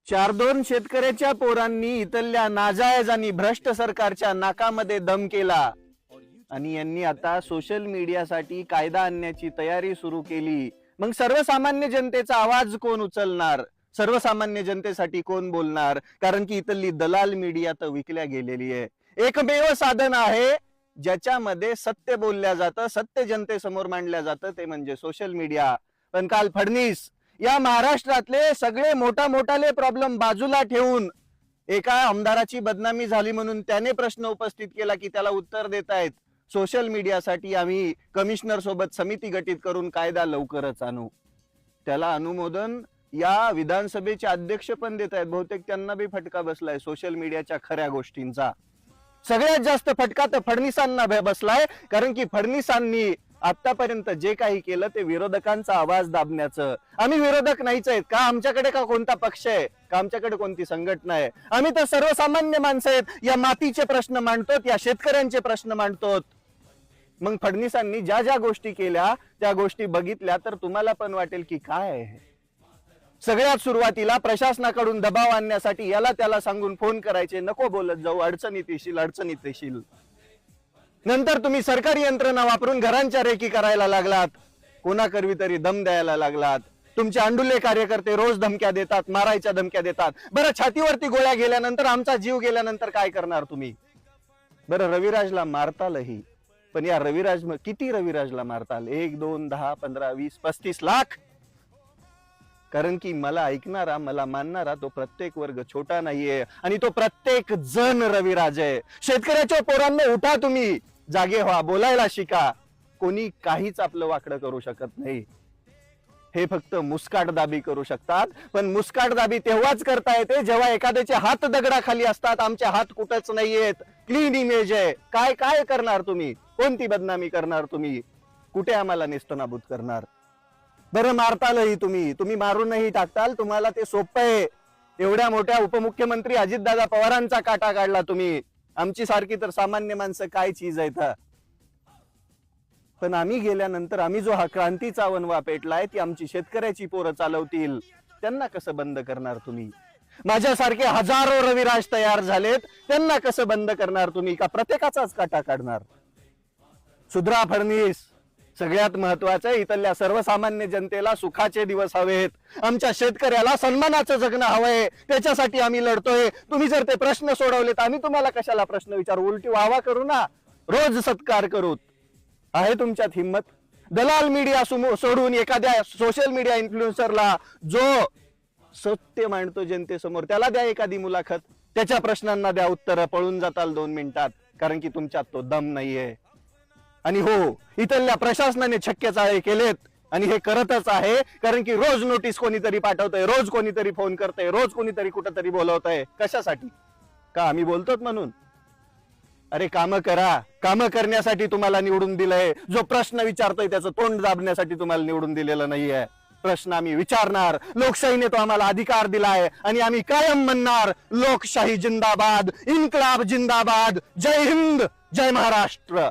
4-2 शेतकऱ्याच्या पोरांनी इथल्या नाजायज आणि भ्रष्ट सरकारच्या नाकामध्ये दम केला आणि यांनी आता सोशल मीडियासाठी कायदा आणण्याची तयारी सुरू केली। मग सर्वसामान्य जनतेचा आवाज कोण उचलणार? सर्वसामान्य जनतेसाठी कोण बोलणार? कारण की इथली दलाल मीडिया तर विकल्या गेलेली आहे। एकमेव साधन आहे ज्याच्यामध्ये सत्य बोलल्या जातं, सत्य जनतेसमोर मांडल्या जातं, ते म्हणजे सोशल मीडिया। पण काल फडणवीस या महाराष्ट्रातले सगळे मोठाले प्रॉब्लेम बाजूला ठेवून एका आमदाराची बदनामी झाली म्हणून त्याने प्रश्न उपस्थित केला की त्याला उत्तर देतायत सोशल मीडियासाठी आम्ही कमिशनर सोबत समिती गठीत करून कायदा लवकरच आणू। त्याला अनुमोदन या विधानसभेचे अध्यक्ष पण देत आहेत। बहुतेक त्यांना बी फटका बसलाय सोशल मीडियाच्या खऱ्या गोष्टींचा। सगळ्यात जास्त फटका तर फडणवीसांना बसलाय, कारण की फडणवीसांनी आतापर्यंत जे काही केलं ते विरोधकांचा आवाज दाबण्याचं। आम्ही विरोधक नाहीच आहेत का? आमच्याकडे का कोणता पक्ष आहे का? आमच्याकडे कोणती संघटना आहे? आम्ही तर सर्वसामान्य माणसं आहेत। या मातीचे प्रश्न मांडतो, या शेतकऱ्यांचे प्रश्न मांडतो। मग फडणवीसांनी ज्या ज्या गोष्टी केल्या त्या गोष्टी बघितल्या तर तुम्हाला पण वाटेल की काय आहे। सगळ्यात सुरुवातीला प्रशासनाकडून दबाव आणण्यासाठी याला त्याला सांगून फोन करायचे, नको बोलत जाऊ, अडचणीत येशील। नंतर तुम्ही सरकारी यंत्रणा वापरून घरांच्या रेकी करायला लागलात, कोणाकरवी तरी दम द्यायला लागलात। तुमचे अंडुले कार्यकर्ते रोज धमक्या देतात, मारायच्या धमक्या देतात। बरं, छातीवरती गोळ्या गेल्यानंतर, आमचा जीव गेल्यानंतर काय करणार तुम्ही? बरं, रविराजला मारतालही, पण या किती रविराजला मारताल? 1, 2, 10, 15, 20, 35 लाख? कारण की मला ऐकणारा, मला मानणारा तो प्रत्येक वर्ग छोटा नाहीये आणि तो प्रत्येक जण रविराज आहे। शेतकऱ्याच्या पोरांना उठा, तुम्ही जागे व्हा, बोलायला शिका। कोणी काहीच आपलं वाकडं करू शकत नाही। हे फक्त मुस्काटदाबी करू शकतात, पण मुस्काटदाबी तेव्हाच करता येते जेव्हा एखाद्याचे हात दगडाखाली असतात। आमचे हात कुठंच नाहीयेत, क्लीन इमेज आहे। काय काय करणार तुम्ही? कोणती बदनामी करणार तुम्ही? कुठे आम्हाला नेस्तनाबूत करणार? बरं, मारतालही तुम्ही मारूनही टाकताल, तुम्हाला ते सोपं आहे। एवढ्या मोठ्या उपमुख्यमंत्री अजितदादा पवारांचा काटा काढला तुम्ही। आमची सारखी तर सामान्य माणसं काय चीज आहेत? पण आम्ही गेल्यानंतर आम्ही जो हा क्रांतीचा वनवा पेटलाय ती आमची शेतकऱ्याची पोरं चालवतील, त्यांना कसं बंद करणार तुम्ही? माझ्यासारखे हजारो रविराज तयार झालेत, त्यांना कसं बंद करणार तुम्ही? का प्रत्येकाचाच काटा काढणार? सुधरा फडणवीस। सगळ्यात महत्वाचं आहे, इथल्या सर्वसामान्य जनतेला सुखाचे दिवस हवेत, आमच्या शेतकऱ्याला सन्मानाचं जगणं हवंय, त्याच्यासाठी आम्ही लढतोय। तुम्ही जर ते प्रश्न सोडवलेत, आम्ही तुम्हाला कशाला प्रश्न विचारू? उलटी वाहवा करू ना, रोज सत्कार करू। आहे तुमच्यात हिम्मत? दलाल मीडिया सोडून एखाद्या सोशल मीडिया इन्फ्लुएन्सरला जो सत्य मांडतो जनतेसमोर त्याला द्या एखादी मुलाखत, त्याच्या प्रश्नांना द्या उत्तर, पळून जाताल 2 मिनिटात, कारण की तुमच्यात तो दम नाहीये। आणि हो, इथल्या प्रशासनाने छक्के चाळे केलेत आणि हे करतच आहे, कारण की रोज नोटीस कोणीतरी पाठवतंय, रोज कोणीतरी फोन करतंय, रोज कोणीतरी कुठंतरी बोलवतंय। कशासाठी? का आम्ही बोलतोत म्हणून? अरे कामं करा, कामं करण्यासाठी तुम्हाला निवडून दिलंय। जो प्रश्न विचारतोय त्याचं तोंड दाबण्यासाठी तुम्हाला निवडून दिलेलं नाहीये। प्रश्न आम्ही विचारणार, लोकशाहीने तो आम्हाला अधिकार दिलाय आणि आम्ही कायम म्हणणार, लोकशाही जिंदाबाद, इन्कलाब जिंदाबाद, जय हिंद, जय महाराष्ट्र।